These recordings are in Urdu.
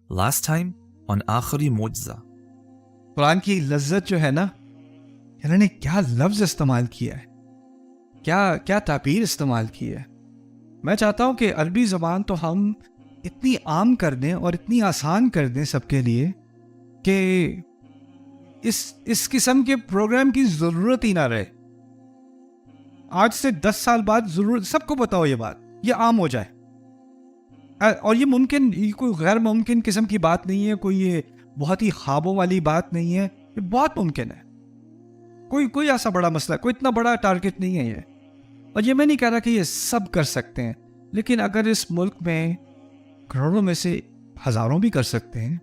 Last time on آخری معجزہ. قرآن کی لذت جو ہے نا، انہوں نے کیا لفظ استعمال کیا ہے، کیا تعبیر استعمال کی ہے. میں چاہتا ہوں کہ عربی زبان تو ہم اتنی عام کر دیں اور اتنی آسان کر دیں سب کے لیے کہ اس قسم کے پروگرام کی ضرورت ہی نہ رہے. آج سے 10 سال بعد ضرورت سب کو پتا ہو، یہ بات یہ عام ہو جائے. اور یہ ممکن، یہ کوئی غیر ممکن قسم کی بات نہیں ہے، کوئی یہ بہت ہی خوابوں والی بات نہیں ہے، یہ بہت ممکن ہے. کوئی ایسا بڑا مسئلہ، کوئی اتنا بڑا ٹارگٹ نہیں ہے یہ. اور یہ میں نہیں کہہ رہا کہ یہ سب کر سکتے ہیں، لیکن اگر اس ملک میں کروڑوں میں سے ہزاروں بھی کر سکتے ہیں،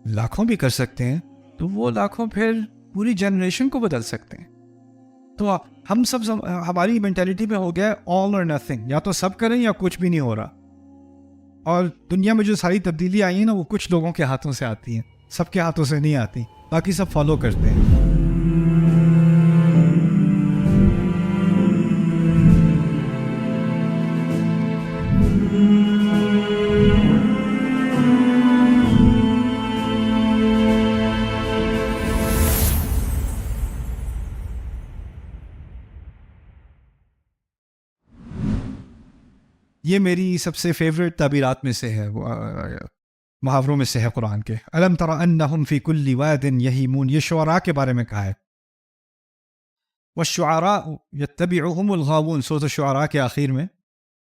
لاکھوں بھی کر سکتے ہیں، تو وہ لاکھوں پھر پوری جنریشن کو بدل سکتے ہیں. تو ہم سب ہماری مینٹیلٹی میں ہو گیا ہے آل اور نتھنگ، یا تو سب کریں یا کچھ بھی نہیں ہو رہا. اور دنیا میں جو ساری تبدیلی آئی ہیں نا، وہ کچھ لوگوں کے ہاتھوں سے آتی ہیں، سب کے ہاتھوں سے نہیں آتی، باقی سب فالو کرتے ہیں. یہ میری سب سے فیوریٹ تعبیرات میں سے ہے، محاوروں میں سے ہے قرآن کے. الم تر انہم فی کل واد یہیمون، یہ شعراء کے بارے میں کہا ہے. والشعراء یتبعہم الغاوون، سورۃ الشعراء کے آخر میں.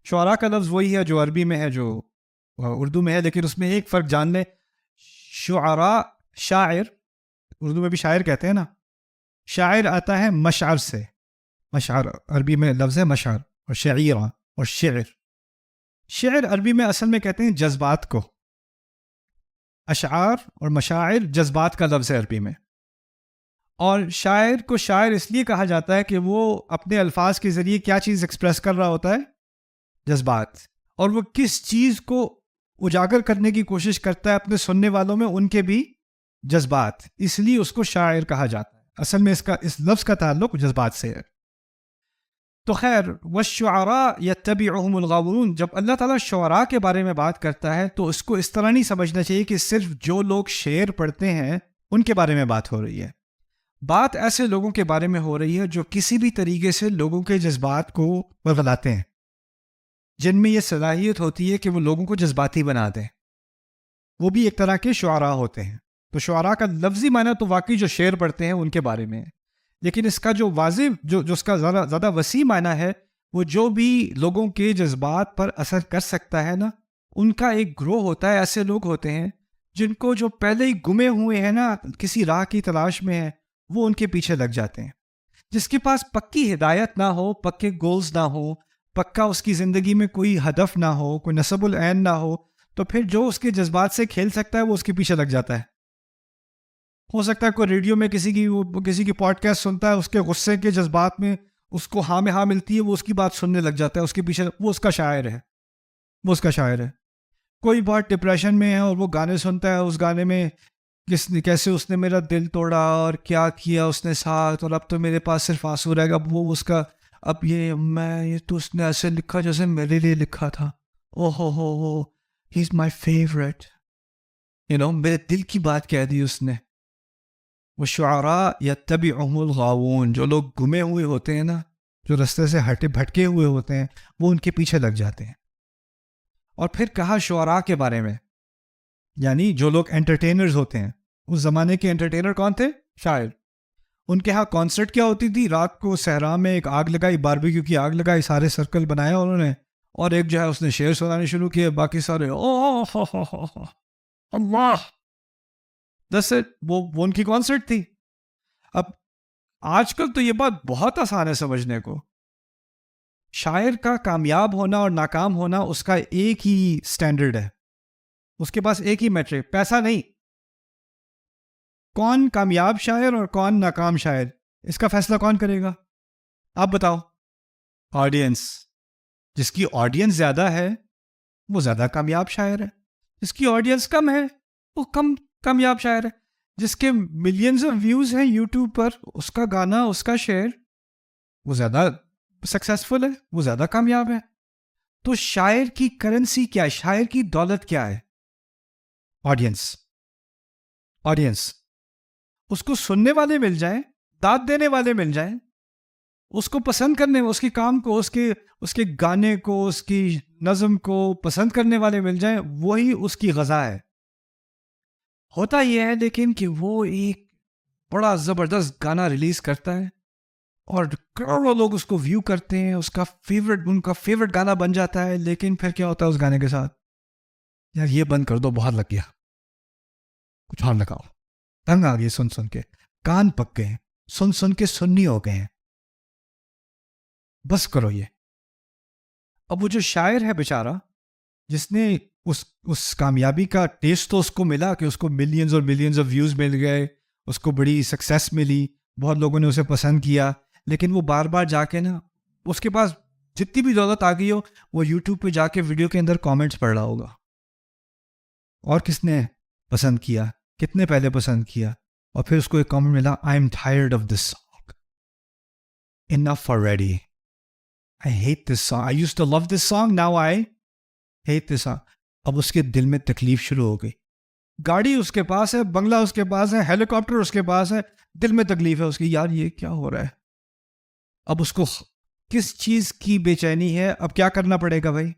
شعراء کا لفظ وہی ہے جو عربی میں ہے، جو اردو میں ہے، لیکن اس میں ایک فرق جان لیں. شعراء شاعر، اردو میں بھی شاعر کہتے ہیں نا. شاعر آتا ہے مشعر سے، مشعر عربی میں لفظ ہے مشعر. اور شعیرہ اور شعر عربی میں اصل میں کہتے ہیں جذبات کو. اشعار اور مشاعر جذبات کا لفظ ہے عربی میں. اور شاعر کو شاعر اس لیے کہا جاتا ہے کہ وہ اپنے الفاظ کے ذریعے کیا چیز ایکسپریس کر رہا ہوتا ہے؟ جذبات. اور وہ کس چیز کو اجاگر کرنے کی کوشش کرتا ہے اپنے سننے والوں میں، ان کے بھی جذبات. اس لیے اس کو شاعر کہا جاتا ہے. اصل میں اس لفظ کا تعلق جذبات سے ہے. تو خیر، والشعراء یتبعہم الغاوون، جب اللہ تعالیٰ شعراء کے بارے میں بات کرتا ہے تو اس کو اس طرح نہیں سمجھنا چاہیے کہ صرف جو لوگ شعر پڑھتے ہیں ان کے بارے میں بات ہو رہی ہے. بات ایسے لوگوں کے بارے میں ہو رہی ہے جو کسی بھی طریقے سے لوگوں کے جذبات کو بغلاتے ہیں، جن میں یہ صلاحیت ہوتی ہے کہ وہ لوگوں کو جذباتی بنا دیں. وہ بھی ایک طرح کے شعراء ہوتے ہیں. تو شعراء کا لفظی معنی تو واقعی جو شعر پڑھتے ہیں ان کے بارے میں ہے، لیکن اس کا جو واضح جو اس کا زیادہ وسیع معنی ہے، وہ جو بھی لوگوں کے جذبات پر اثر کر سکتا ہے نا، ان کا ایک گروہ ہوتا ہے. ایسے لوگ ہوتے ہیں جن کو جو پہلے ہی گمے ہوئے ہیں نا، کسی راہ کی تلاش میں ہیں، وہ ان کے پیچھے لگ جاتے ہیں. جس کے پاس پکی ہدایت نہ ہو، پکے گولز نہ ہو، پکا اس کی زندگی میں کوئی ہدف نہ ہو، کوئی نصب العین نہ ہو، تو پھر جو اس کے جذبات سے کھیل سکتا ہے وہ اس کے پیچھے لگ جاتا ہے. ہو سکتا ہے کوئی ریڈیو میں کسی کی پوڈ کاسٹ سنتا ہے، اس کے غصے کے جذبات میں اس کو ہاں میں ہاں ملتی ہے، وہ اس کی بات سننے لگ جاتا ہے، اس کے پیچھے وہ اس کا شاعر ہے. کوئی بہت ڈپریشن میں ہے اور وہ گانے سنتا ہے، اس گانے میں کیسے اس نے میرا دل توڑا اور کیا کیا اس نے ساتھ، اور اب تو میرے پاس صرف آنسو رہے گا. وہ اس کا اب یہ تو اس نے ایسے لکھا جیسے میرے لیے لکھا تھا. او ہو ہی از مائی فیوریٹ، میرے دل کی بات کہہ دی اس نے. والشعراء یتبعہم الغاوون، جو لوگ گمے ہوئے ہوتے ہیں نا، جو رستے سے بھٹکے ہوئے ہوتے ہیں، وہ ان کے پیچھے لگ جاتے ہیں. اور پھر کہا شعراء کے بارے میں، یعنی جو لوگ انٹرٹینرز ہوتے ہیں. اس زمانے کے انٹرٹینر کون تھے؟ شاعر. ان کے ہاں کانسرٹ کیا ہوتی تھی؟ رات کو صحرا میں ایک آگ لگائی، باربیکیو کی آگ لگائی، سارے سرکل بنایا انہوں نے، اور ایک جو ہے اس نے شعر سنانے شروع کیے، باقی سارے اللہ وہ ان کی کانسرٹ تھی. اب آج کل تو یہ بات بہت آسان ہے سمجھنے کو. شاعر کا کامیاب ہونا اور ناکام ہونا اس کا ایک ہی سٹینڈرڈ ہے، اس کے پاس ایک ہی میٹرک، پیسہ نہیں. کون کامیاب شاعر اور کون ناکام شاعر، اس کا فیصلہ کون کرے گا؟ آپ بتاؤ. آڈینس. جس کی آڈینس زیادہ ہے وہ زیادہ کامیاب شاعر ہے، جس کی آڈینس کم ہے وہ کم کامیاب شاعر ہے. جس کے ملینز آف ویوز ہیں یوٹیوب پر، اس کا گانا، اس کا شعر، وہ زیادہ سکسیسفل ہے، وہ زیادہ کامیاب ہے. تو شاعر کی کرنسی کیا ہے؟ شاعر کی دولت کیا ہے؟ آڈینس اس کو سننے والے مل جائیں، داد دینے والے مل جائیں، اس کو پسند کرنے، اس کے کام کو، اس کے گانے کو، اس کی نظم کو پسند کرنے والے مل جائیں، وہی اس کی غذا ہے. ہوتا یہ ہے لیکن کہ وہ ایک بڑا زبردست گانا ریلیز کرتا ہے اور کروڑوں لوگ اس کو ویو کرتے ہیں، ان کا فیورٹ گانا بن جاتا ہے، لیکن پھر کیا ہوتا ہے اس گانے کے ساتھ؟ یار یہ بند کر دو، بہت لگ گیا، کچھ اور لگاؤ. تنگ آ گئی سن کے، کان پک گئے، سن کے سنی ہو گئے ہیں، بس کرو یہ. اب وہ جو شاعر ہے بیچارہ، جس نے اس کامیابی کا ٹیسٹ تو اس کو ملا کہ اس کو ملینز اور ملینز آف ویوز مل گئے، اس کو بڑی سکسیس ملی، بہت لوگوں نے اسے پسند کیا، لیکن وہ بار بار جا کے نا، اس کے پاس جتنی بھی دولت آ گئی ہو، وہ یوٹیوب پہ جا کے ویڈیو کے اندر کامنٹس پڑھ رہا ہوگا، اور کس نے پسند کیا، کتنے پہلے پسند کیا، اور پھر اس کو ایک کامنٹ ملا، I am tired of this song, enough already, I hate this song, I used to love this song, now I hate this song. اب اس کے دل میں تکلیف شروع ہو گئی. گاڑی اس کے پاس ہے، بنگلہ اس کے پاس ہے، ہیلی کاپٹر اس کے پاس ہے، دل میں تکلیف ہے اس کی، یار یہ کیا ہو رہا ہے. اب اس کو کس چیز کی بے چینی ہے؟ اب کیا کرنا پڑے گا بھائی؟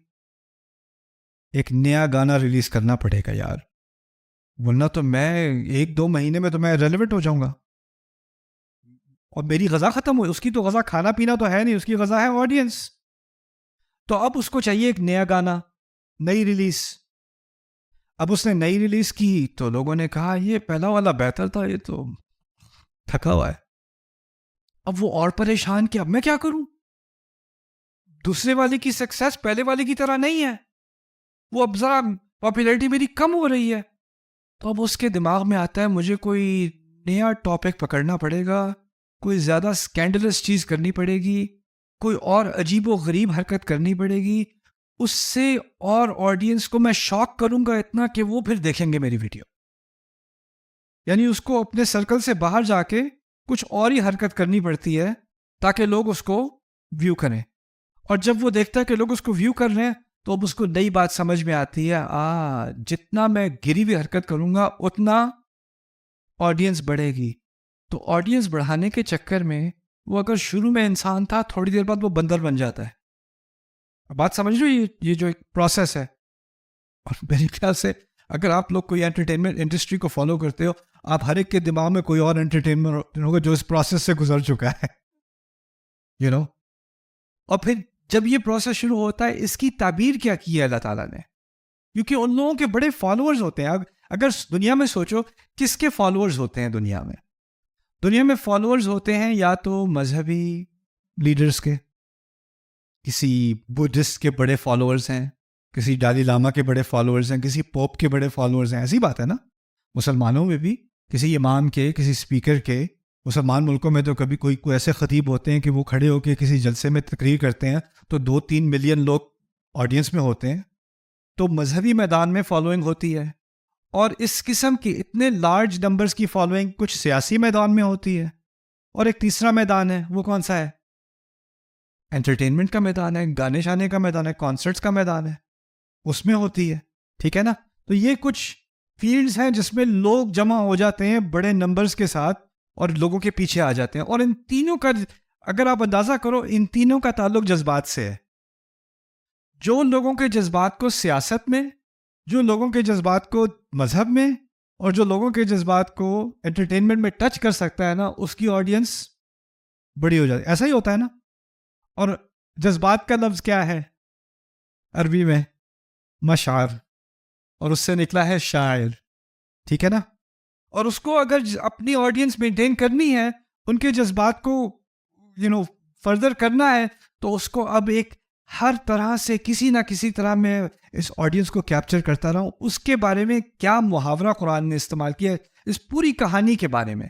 ایک نیا گانا ریلیز کرنا پڑے گا یار، ورنہ تو میں 1-2 مہینے میں تو میں ریلیونٹ ہو جاؤں گا، اور میری غذا ختم ہوئی. اس کی تو غذا کھانا پینا تو ہے نہیں، اس کی غذا ہے آڈینس. تو اب اس کو چاہیے ایک نیا گانا، نئی ریلیز. اب اس نے نئی ریلیز کی تو لوگوں نے کہا یہ پہلا والا بہتر تھا، یہ تو تھکا ہوا ہے. اب وہ اور پریشان کہ اب میں کیا کروں، دوسرے والے کی سکسیس پہلے والے کی طرح نہیں ہے، وہ اب ذرا پاپولیرٹی میری کم ہو رہی ہے. تو اب اس کے دماغ میں آتا ہے مجھے کوئی نیا ٹاپک پکڑنا پڑے گا، کوئی زیادہ سکینڈلس چیز کرنی پڑے گی، کوئی اور عجیب و غریب حرکت کرنی پڑے گی، اس سے اور آڈینس کو میں شاک کروں گا اتنا کہ وہ پھر دیکھیں گے میری ویڈیو. یعنی اس کو اپنے سرکل سے باہر جا کے کچھ اور ہی حرکت کرنی پڑتی ہے تاکہ لوگ اس کو ویو کریں. اور جب وہ دیکھتا ہے کہ لوگ اس کو ویو کر رہے ہیں تو اب اس کو نئی بات سمجھ میں آتی ہے، جتنا میں گری ہوئی حرکت کروں گا اتنا آڈینس بڑھے گی. تو آڈینس بڑھانے کے چکر میں وہ اگر شروع میں انسان تھا، تھوڑی دیر بعد وہ بندر بن جاتا ہے. بات سمجھ رہے ہو؟ یہ جو ایک پروسیس ہے. اور میرے خیال سے اگر آپ لوگ کوئی انٹرٹینمنٹ انڈسٹری کو فالو کرتے ہو، آپ ہر ایک کے دماغ میں کوئی اور انٹرٹینمنٹ ہوگا جو اس پروسیس سے گزر چکا ہے، اور پھر جب یہ پروسیس شروع ہوتا ہے، اس کی تعبیر کیا کی ہے اللہ تعالیٰ نے؟ کیونکہ ان لوگوں کے بڑے فالوورز ہوتے ہیں. اگر دنیا میں سوچو کس کے فالوورز ہوتے ہیں دنیا میں فالوورز ہوتے ہیں یا تو مذہبی لیڈرز کے، کسی بدھسٹ کے بڑے فالوورز ہیں، کسی ڈالی لاما کے بڑے فالوورز ہیں، کسی پوپ کے بڑے فالوورز ہیں. ایسی بات ہے نا. مسلمانوں میں بھی کسی امام کے، کسی اسپیکر کے. مسلمان ملکوں میں تو کبھی کوئی ایسے خطیب ہوتے ہیں کہ وہ کھڑے ہو کے کسی جلسے میں تقریر کرتے ہیں تو 2-3 ملین لوگ آڈینس میں ہوتے ہیں. تو مذہبی میدان میں فالوئنگ ہوتی ہے، اور اس قسم کی اتنے لارج نمبرز کی فالوئنگ کچھ سیاسی میدان میں ہوتی ہے. اور ایک تیسرا میدان ہے، وہ کون سا ہے؟ انٹرٹینمنٹ کا میدان ہے، گانے شانے کا میدان ہے، کانسرٹس کا میدان ہے، اس میں ہوتی ہے. ٹھیک ہے نا. تو یہ کچھ فیلڈز ہیں جس میں لوگ جمع ہو جاتے ہیں بڑے نمبرز کے ساتھ اور لوگوں کے پیچھے آ جاتے ہیں. اور ان تینوں کا اگر آپ اندازہ کرو، ان تینوں کا تعلق جذبات سے ہے. جو لوگوں کے جذبات کو سیاست میں، جو لوگوں کے جذبات کو مذہب میں، اور جو لوگوں کے جذبات کو انٹرٹینمنٹ میں ٹچ کر سکتا ہے نا، اس کی آڈینس بڑی ہو جاتی ہے. ایسا ہی ہوتا ہے نا. اور جذبات کا لفظ کیا ہے عربی میں؟ مشاعر، اور اس سے نکلا ہے شاعر. ٹھیک ہے نا. اور اس کو اگر اپنی آڈینس مینٹین کرنی ہے، ان کے جذبات کو فردر کرنا ہے، تو اس کو اب ایک ہر طرح سے کسی نہ کسی طرح میں اس آڈینس کو کیپچر کرتا رہا ہوں. اس کے بارے میں کیا محاورہ قرآن نے استعمال کیا، اس پوری کہانی کے بارے میں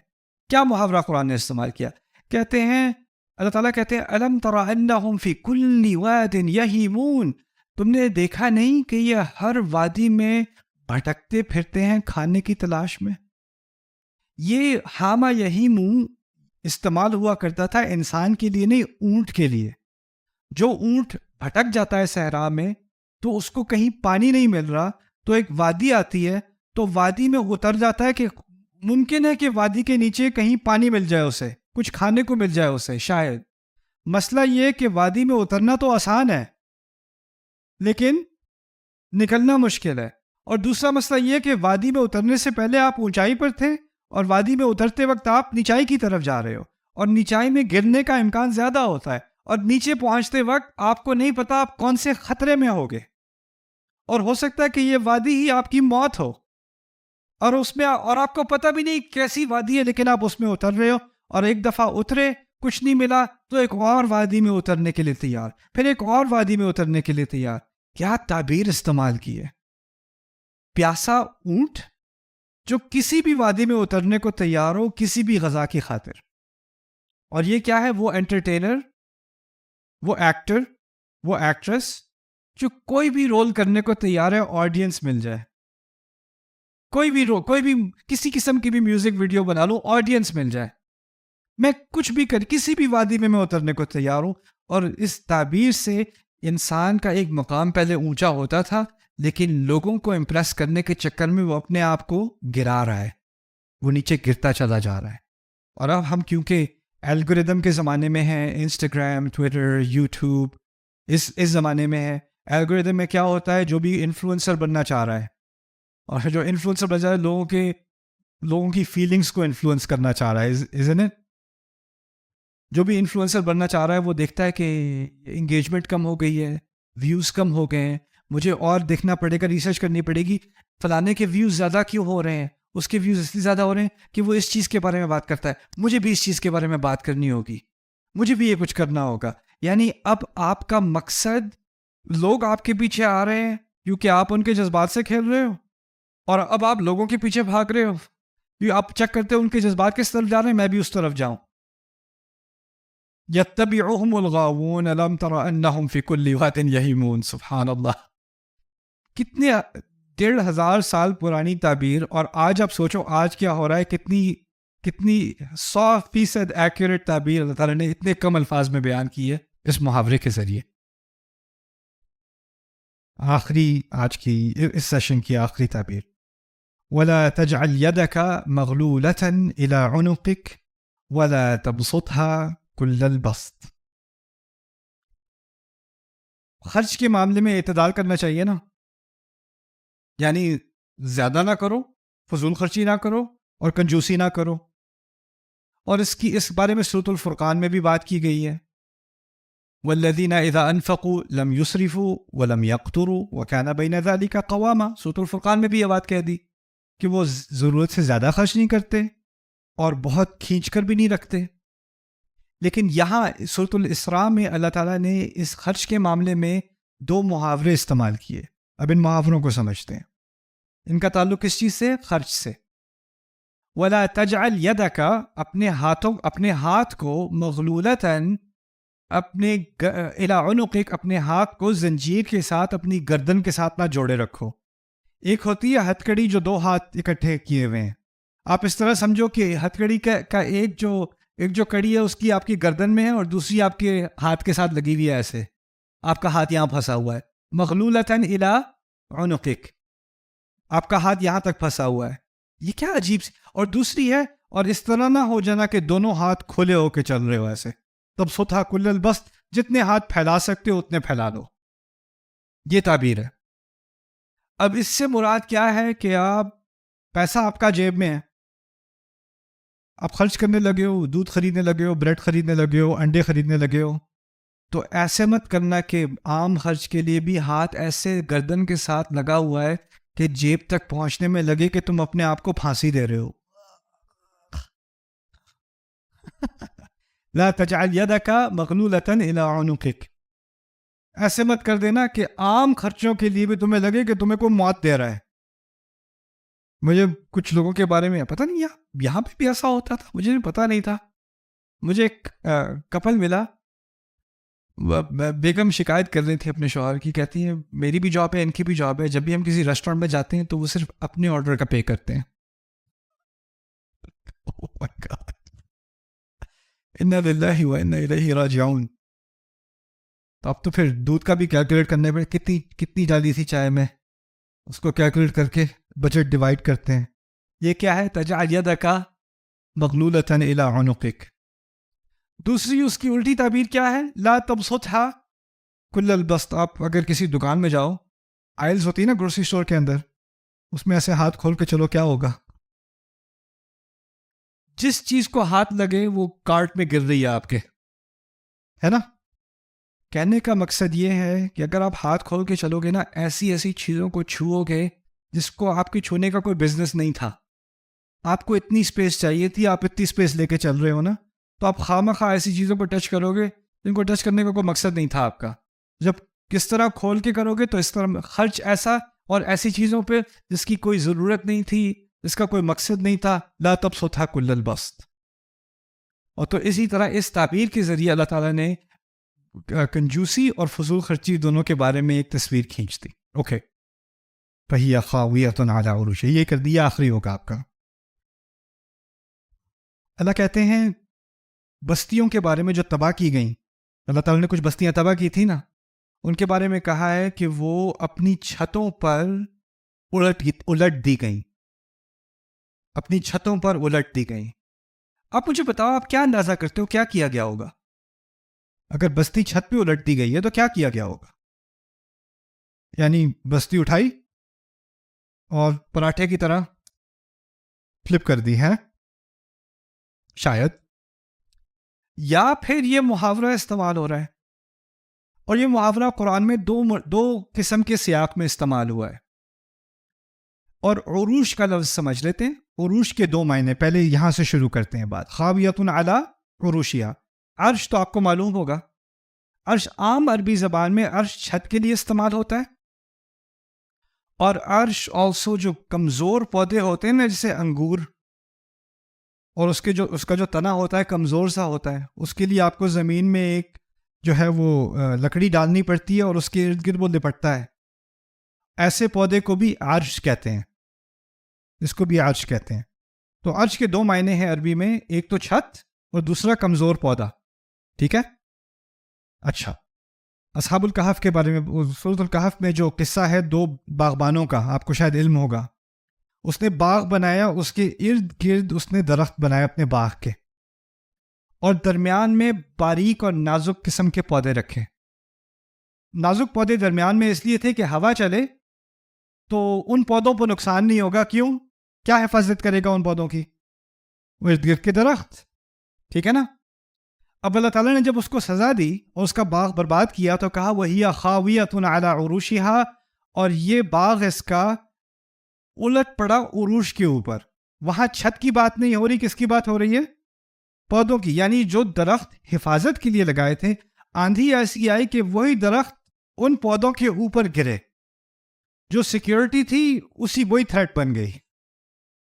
کیا محاورہ قرآن نے استعمال کیا. کہتے ہیں، اللہ تعالیٰ کہتے ہیں، الم تر انہم فی کل واد یہیمون، تم نے دیکھا نہیں کہ یہ ہر وادی میں بھٹکتے پھرتے ہیں کھانے کی تلاش میں. یہ ہاما یہیمو استعمال ہوا کرتا تھا انسان کے لیے نہیں، اونٹ کے لیے. جو اونٹ بھٹک جاتا ہے صحرا میں، تو اس کو کہیں پانی نہیں مل رہا، تو ایک وادی آتی ہے، تو وادی میں اتر جاتا ہے کہ ممکن ہے کہ وادی کے نیچے کہیں پانی مل جائے اسے، کچھ کھانے کو مل جائے اسے شاید. مسئلہ یہ کہ وادی میں اترنا تو آسان ہے لیکن نکلنا مشکل ہے. اور دوسرا مسئلہ یہ کہ وادی میں اترنے سے پہلے آپ اونچائی پر تھے اور وادی میں اترتے وقت آپ نیچائی کی طرف جا رہے ہو، اور نیچائی میں گرنے کا امکان زیادہ ہوتا ہے، اور نیچے پہنچتے وقت آپ کو نہیں پتا آپ کون سے خطرے میں ہوگے، اور ہو سکتا ہے کہ یہ وادی ہی آپ کی موت ہو، اور اس میں اور آپ کو پتہ بھی نہیں کیسی وادی ہے، لیکن آپ اس میں اتر رہے ہو. اور ایک دفعہ اترے کچھ نہیں ملا تو ایک اور وادی میں اترنے کے لیے تیار، پھر ایک اور وادی میں اترنے کے لیے تیار. کیا تعبیر استعمال کی ہے! پیاسا اونٹ جو کسی بھی وادی میں اترنے کو تیار ہو کسی بھی غذا کی خاطر. اور یہ کیا ہے؟ وہ انٹرٹینر، وہ ایکٹر، وہ ایکٹریس جو کوئی بھی رول کرنے کو تیار ہے، آڈینس مل جائے، کوئی بھی رول، کوئی بھی کسی قسم کی بھی میوزک ویڈیو بنا لوں، آڈینس مل جائے، میں کچھ بھی کسی بھی وادی میں اترنے کو تیار ہوں. اور اس تعبیر سے انسان کا ایک مقام پہلے اونچا ہوتا تھا، لیکن لوگوں کو امپریس کرنے کے چکر میں وہ اپنے آپ کو گرا رہا ہے، وہ نیچے گرتا چلا جا رہا ہے. اور اب ہم کیونکہ الگوریدم کے زمانے میں ہیں، انسٹاگرام، ٹویٹر، یوٹیوب، اس زمانے میں ہے. الگوریدم میں کیا ہوتا ہے؟ جو بھی انفلوئنسر بننا چاہ رہا ہے، اور جو انفلوئنسر بن جائے لوگوں کی فیلنگز کو انفلوئنس کرنا چاہ رہا ہے، isn't it؟ جو بھی انفلوئنسر بننا چاہ رہا ہے وہ دیکھتا ہے کہ انگیجمنٹ کم ہو گئی ہے، ویوز کم ہو گئے ہیں، مجھے اور دیکھنا پڑے گا، ریسرچ کرنی پڑے گی، فلانے کے ویوز زیادہ کیوں ہو رہے ہیں، اس کے ویوز اس لیے زیادہ ہو رہے ہیں کہ وہ اس چیز کے بارے میں بات کرتا ہے، مجھے بھی اس چیز کے بارے میں بات کرنی ہوگی، مجھے بھی یہ کچھ کرنا ہوگا. یعنی اب آپ کا مقصد، لوگ آپ کے پیچھے آ رہے ہیں کیونکہ آپ ان کے جذبات سے کھیل رہے ہو، اور اب آپ لوگوں کے پیچھے بھاگ رہے ہو کیونکہ آپ چیک کرتے ہو ان کے جذبات کس طرف جا رہے ہیں، میں بھی اس طرف جاؤں. یتبعہم الغاوون الم تر انہم فی کل واد یہیمون. سبحان اللہ، کتنے 1500 سال پرانی تعبیر، اور آج آپ سوچو آج کیا ہو رہا ہے، کتنی 100% ایکوریٹ تعبیر اللہ تعالیٰ نے اتنے کم الفاظ میں بیان کی ہے اس محاورے کے ذریعے. آخری آج کی اس سیشن کی آخری تعبیر، وَلَا تَجْعَلْ يَدَكَ مَغْلُولَةً إِلَىٰ عُنُقِكَ وَلَا تَبْسُطْهَا كُلَّ الْبَسْطِ. خرچ کے معاملے میں اعتدال کرنا چاہیے نا، یعنی زیادہ نہ کرو، فضول خرچی نہ کرو، اور کنجوسی نہ کرو. اور اس بارے میں سورۃ الفرقان میں بھی بات کی گئی ہے، وَالَّذِينَ إِذَا أَنفَقُوا لَمْ يُسْرِفُوا وَلَمْ يَقْتُرُوا وَكَانَ بَيْنَ ذَلِكَ قَوَامًا. سورۃ الفرقان میں بھی یہ بات کہہ دی کہ وہ ضرورت سے زیادہ خرچ نہیں کرتے اور بہت کھینچ کر بھی نہیں رکھتے. لیکن یہاں سورۃ الاسراء میں اللہ تعالیٰ نے اس خرچ کے معاملے میں 2 محاورے استعمال کیے. اب ان محاوروں کو سمجھتے ہیں. ان کا تعلق کس چیز سے؟ خرچ سے. وَلَا تَجْعَلْ يَدَكَ، اپنے ہاتھ کو، مغلولتاً، اپنے اِلَىٰ عُنُقِكَ، اپنے ہاتھ کو زنجیر کے ساتھ اپنی گردن کے ساتھ نہ جوڑے رکھو. ایک ہوتی ہے ہتھ کڑی جو 2 ہاتھ اکٹھے کیے ہوئے ہیں. آپ اس طرح سمجھو کہ ہتھ کڑی کا ایک جو کڑی ہے اس کی آپ کی گردن میں ہے اور دوسری آپ کے ہاتھ کے ساتھ لگی ہوئی ہے، ایسے آپ کا ہاتھ یہاں پھنسا ہوا ہے. مغلولتاً اِلَىٰ عُنُقِكَ، آپ کا ہاتھ یہاں تک پھنسا ہوا ہے. یہ کیا عجیب سی. اور دوسری ہے، اور اس طرح نہ ہو جانا کہ دونوں ہاتھ کھلے ہو کے چل رہے ہو ایسے. تب سوتھا کل البسط، جتنے ہاتھ پھیلا سکتے ہو اتنے پھیلا دو. یہ تعبیر ہے. اب اس سے مراد کیا ہے کہ پیسہ آپ کا جیب میں ہے، آپ خرچ کرنے لگے ہو، دودھ خریدنے لگے ہو، بریڈ خریدنے لگے ہو، انڈے خریدنے لگے ہو، تو ایسے مت کرنا کہ عام خرچ کے لیے بھی ہاتھ ایسے گردن کے ساتھ لگا ہوا ہے کہ جیب تک پہنچنے میں لگے کہ تم اپنے آپ کو پھانسی دے رہے ہو. لا تجعل يدك مغلولة إلى عنقك. ایسے مت کر دینا کہ عام خرچوں کے لیے بھی تمہیں لگے کہ تمہیں کوئی موت دے رہا ہے. مجھے کچھ لوگوں کے بارے میں پتہ نہیں، یہاں پہ بھی ایسا ہوتا تھا، مجھے پتہ نہیں تھا. مجھے ایک کپل ملا، بیگم شکایت کر رہی تھی اپنے شوہر کی، کہتی ہیں میری بھی جاب ہے، ان کی بھی جاب ہے، جب بھی ہم کسی ریسٹورینٹ میں جاتے ہیں تو وہ صرف اپنے آرڈر کا پے کرتے ہیں. Oh my God. اِنَّا لِلَّهِ وَإِنَّا إِلَيْهِ راجعون. تو اب تو پھر دودھ کا بھی کیلکولیٹ کرنے پڑے، کتنی ڈالی تھی چائے میں، اس کو کیلکولیٹ کر کے بجٹ ڈیوائڈ کرتے ہیں. یہ کیا ہے؟ تجعل یدک مغلولۃ الی عنقک. دوسری اس کی الٹی تعبیر کیا ہے؟ لا تبسطھا کل البسط. آپ اگر کسی دکان میں جاؤ، آئلز ہوتی ہے نا گروسری اسٹور کے اندر، اس میں ایسے ہاتھ کھول کے چلو، کیا ہوگا؟ جس چیز کو ہاتھ لگے وہ کارٹ میں گر رہی ہے آپ کے، ہے نا؟ کہنے کا مقصد یہ ہے کہ اگر آپ ہاتھ کھول کے چلو گے نا، ایسی ایسی چیزوں کو چھوؤ گے جس کو آپ کے چھونے کا کوئی بزنس نہیں تھا. آپ کو اتنی اسپیس چاہیے تھی، آپ اتنی اسپیس لے کے چل رہے ہو نا، تو آپ خواہ مخواہ ایسی چیزوں کو ٹچ کرو گے جن کو ٹچ کرنے کا کوئی مقصد نہیں تھا آپ کا. جب کس طرح کھول کے کرو گے تو اس طرح خرچ ایسا، اور ایسی چیزوں پہ جس کی کوئی ضرورت نہیں تھی، جس کا کوئی مقصد نہیں تھا. لا تبسطھا کل البسط. اور تو اسی طرح اس تعبیر کے ذریعے اللہ تعالیٰ نے کنجوسی اور فضول خرچی دونوں کے بارے میں ایک تصویر کھینچ دی. اوکے، فہی خاویۃ علی عروشہا. یہ کر دیا، آخری ہوگا آپ کا. اللہ کہتے ہیں بستیوں کے بارے میں جو تباہ کی گئیں، اللہ تعالیٰ نے کچھ بستیاں تباہ کی تھی نا، ان کے بارے میں کہا ہے کہ وہ اپنی چھتوں پر الٹ دی گئیں. اپنی چھتوں پر الٹ دی گئیں. آپ مجھے بتاؤ، آپ کیا اندازہ کرتے ہو کیا کیا گیا ہوگا؟ اگر بستی چھت پہ الٹ دی گئی ہے تو کیا کیا گیا ہوگا؟ یعنی بستی اٹھائی اور پراٹھے کی طرح فلپ کر دی ہے شاید. یا پھر یہ محاورہ استعمال ہو رہا ہے، اور یہ محاورہ قرآن میں دو قسم کے سیاق میں استعمال ہوا ہے. اور عروش کا لفظ سمجھ لیتے ہیں. عروش کے دو معنی، پہلے یہاں سے شروع کرتے ہیں بات. خاویۃ علی عروشہا. عرش تو آپ کو معلوم ہوگا، عرش عام عربی زبان میں عرش چھت کے لیے استعمال ہوتا ہے. اور عرش آلسو جو کمزور پودے ہوتے ہیں نا، جیسے انگور، اور اس کا جو تنا ہوتا ہے کمزور سا ہوتا ہے، اس کے لیے آپ کو زمین میں ایک جو ہے وہ لکڑی ڈالنی پڑتی ہے اور اس کے ارد گرد وہ لپٹتا ہے. ایسے پودے کو بھی عرش کہتے ہیں، اس کو بھی عرش کہتے ہیں. تو عرش کے دو معنی ہیں عربی میں، ایک تو چھت اور دوسرا کمزور پودا. ٹھیک ہے؟ اچھا، اصحاب الکہف کے بارے میں، سورۃ الکہف میں جو قصہ ہے دو باغبانوں کا، آپ کو شاید علم ہوگا. اس نے باغ بنایا، اس کے ارد گرد اس نے درخت بنائے اپنے باغ کے، اور درمیان میں باریک اور نازک قسم کے پودے رکھے. نازک پودے درمیان میں اس لیے تھے کہ ہوا چلے تو ان پودوں پر نقصان نہیں ہوگا. کیوں؟ کیا حفاظت کرے گا ان پودوں کی؟ وہ ارد گرد کے درخت. ٹھیک ہے نا؟ اب اللہ تعالیٰ نے جب اس کو سزا دی اور اس کا باغ برباد کیا تو کہا وَهِيَ خَاوِيَةٌ عَلَىٰ عُرُوشِهَا. اور یہ باغ اس کا الٹ پڑا عروش کے اوپر. وہاں چھت کی بات نہیں ہو رہی، کس کی بات ہو رہی ہے؟ پودوں کی. یعنی جو درخت حفاظت کے لیے لگائے تھے، آندھی ایسی آئی کہ وہی درخت ان پودوں کے اوپر گرے. جو سیکیورٹی تھی وہی تھریٹ بن گئی،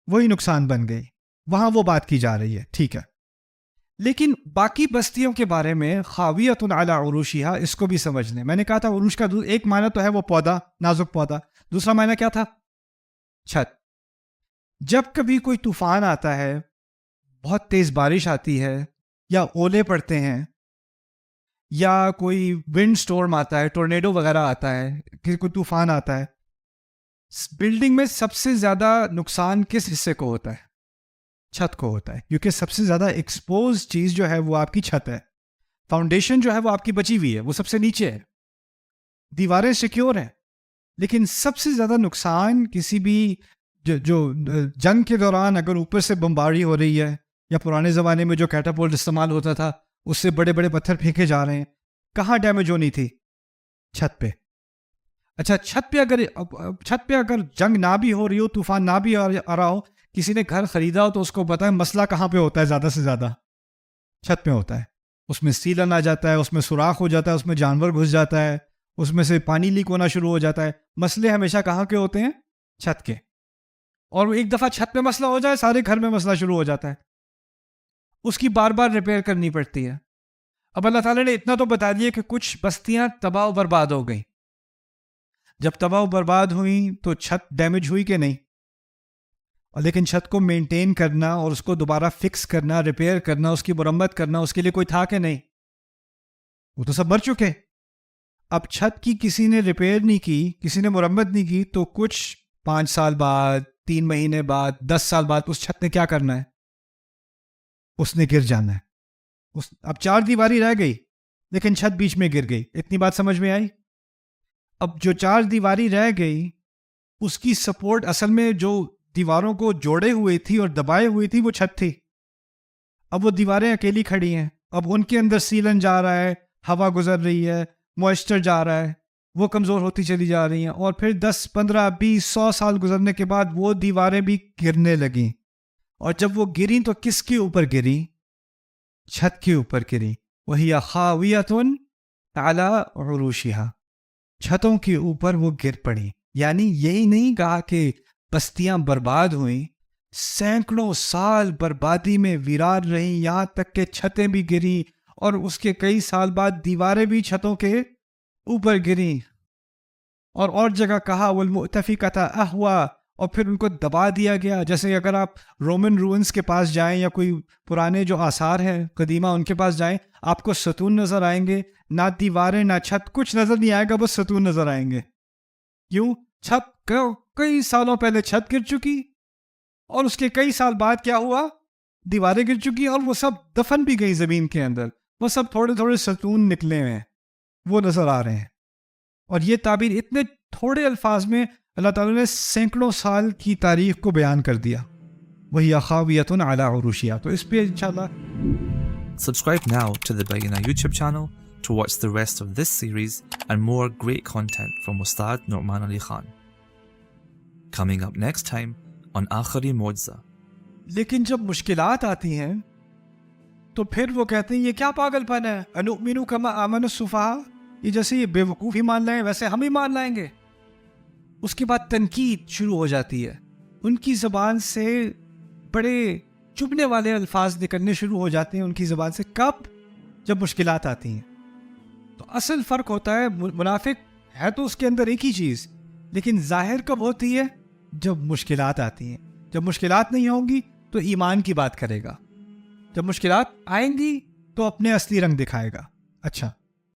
وہی نقصان بن گئی. وہاں وہ بات کی جا رہی ہے. ٹھیک ہے، لیکن باقی بستیوں کے بارے میں خاویۃ علی عروشہا، اس کو بھی سمجھ لیں. میں نے کہا تھا عروش کا ایک معنی تو ہے وہ پودا، نازک پودا. دوسرا معنی کیا تھا؟ چھت. جب کبھی کوئی طوفان آتا ہے، بہت تیز بارش آتی ہے، یا اولے پڑتے ہیں، یا کوئی ونڈ سٹورم آتا ہے، ٹورنیڈو وغیرہ آتا ہے، کوئی طوفان آتا ہے، بلڈنگ میں سب سے زیادہ نقصان کس حصے کو ہوتا ہے؟ چھت کو ہوتا ہے، کیونکہ سب سے زیادہ ایکسپوز چیز جو ہے وہ آپ کی چھت ہے. فاؤنڈیشن جو ہے وہ آپ کی بچی ہوئی ہے، وہ سب سے نیچے ہے، دیواریں سیکیور ہیں. لیکن سب سے زیادہ نقصان کسی بھی جو جنگ کے دوران اگر اوپر سے بمباری ہو رہی ہے، یا پرانے زمانے میں جو کیٹاپولٹ استعمال ہوتا تھا اس سے بڑے بڑے پتھر پھینکے جا رہے ہیں، کہاں ڈیمیج ہونی تھی؟ چھت پہ. اچھا، چھت پہ اگر جنگ نہ بھی ہو رہی ہو، طوفان نہ بھی آ رہا ہو، کسی نے گھر خریدا ہو تو اس کو پتا ہے مسئلہ کہاں پہ ہوتا ہے، زیادہ سے زیادہ چھت پہ ہوتا ہے. اس میں سیلن آ جاتا ہے، اس میں سوراخ ہو جاتا ہے، اس میں جانور گھس جاتا ہے، اس میں سے پانی لیک ہونا شروع ہو جاتا ہے. مسئلے ہمیشہ کہاں کے ہوتے ہیں؟ چھت کے. اور ایک دفعہ چھت پہ مسئلہ ہو جائے، سارے گھر میں مسئلہ شروع ہو جاتا ہے، اس کی بار بار ریپیئر کرنی پڑتی ہے. اب اللہ تعالیٰ نے اتنا تو بتا دیا کہ کچھ بستیاں تباہ و برباد ہو گئیں. جب تباہ و برباد ہوئیں تو چھت ڈیمیج ہوئی کہ نہیں؟ اور لیکن چھت کو مینٹین کرنا اور اس کو دوبارہ فکس کرنا، ریپیئر کرنا، اس کی مرمت کرنا، اس کے لیے کوئی تھا کہ نہیں؟ وہ تو سب مر چکے. اب چھت کی کسی نے ریپیئر نہیں کی، کسی نے مرمت نہیں کی، تو کچھ 5 سال بعد، 3 مہینے بعد، 10 سال بعد اس چھت نے کیا کرنا ہے؟ اس نے گر جانا ہے۔ اب 4 دیواری رہ گئی لیکن چھت بیچ میں گر گئی۔ اتنی بات سمجھ میں آئی؟ اب جو 4 دیواری رہ گئی اس کی سپورٹ اصل میں جو دیواروں کو جوڑے ہوئے تھی اور دبائے ہوئی تھی وہ چھت تھی۔ اب وہ دیواریں اکیلی کھڑی ہیں، اب ان کے اندر سیلن جا رہا ہے، ہوا گزر رہی ہے، موئسچر جا رہا ہے، وہ کمزور ہوتی چلی جا رہی ہیں، اور پھر 10 15 20 100 سال گزرنے کے بعد وہ دیواریں بھی گرنے لگیں۔ اور جب وہ گریں تو کس کے اوپر گریں؟ چھت کے اوپر گریں۔ وَهِيَ خَاوِيَةٌ عَلَىٰ عُرُوشِهَا، چھتوں کے اوپر وہ گر پڑی۔ یعنی یہی نہیں کہا کہ بستیاں برباد ہوئیں، سینکڑوں سال بربادی میں ویران رہیں، یہاں تک کہ چھتیں بھی گریں، اور اس کے کئی سال بعد دیواریں بھی چھتوں کے اوپر گریں۔ اور جگہ کہا وَالْمُؤْتَفِكَةَ أَهْوَىٰ، اور پھر ان کو دبا دیا گیا۔ جیسے اگر آپ رومن روئنس کے پاس جائیں یا کوئی پرانے جو آثار ہیں قدیمہ ان کے پاس جائیں، آپ کو ستون نظر آئیں گے، نہ دیواریں نہ چھت، کچھ نظر نہیں آئے گا، بس ستون نظر آئیں گے۔ کیوں؟ چھت کئی سالوں پہلے چھت گر چکی، اور اس کے کئی سال بعد کیا ہوا؟ دیواریں گر چکی، اور وہ سب دفن بھی گئی زمین کے اندر، وہ سب تھوڑے تھوڑے ستون نکلے ہوئے ہیں، وہ نظر آ رہے ہیں۔ اور یہ تعبیر اتنے تھوڑے الفاظ میں اللہ تعالیٰ نے سینکڑوں سال کی تاریخ کو بیان کر دیا۔ وَهِيَ خَاوِيَةٌ عَلَىٰ عُرُوشِهَا۔ تو اس پہ انشاءاللہ Subscribe now to the Bayyinah YouTube channel to watch the rest of this series and more great content from Ustad Nu'man Ali Khan. Coming up next time on Aakhari Mu'jiza. لیکن جب مشکلات آتی ہیں تو پھر وہ کہتے ہیں یہ کیا پاگل پن ہے، اَنُؤْمِنُ كَمَا آمَنَ السُّفَهَاءُ، یہ جیسے یہ بے وقوف ہی مان لائیں ویسے ہم ہی مان لائیں گے۔ اس کے بعد تنقید شروع ہو جاتی ہے، ان کی زبان سے بڑے چبھنے والے الفاظ نکلنے شروع ہو جاتے ہیں ان کی زبان سے۔ کب؟ جب مشکلات آتی ہیں۔ تو اصل فرق ہوتا ہے، منافق ہے تو اس کے اندر ایک ہی چیز، لیکن ظاہر کب ہوتی ہے؟ جب مشکلات آتی ہیں۔ جب مشکلات نہیں ہوں گی تو ایمان کی بات کرے گا، جب مشکلات آئیں گی تو اپنے اصلی رنگ دکھائے گا۔ اچھا،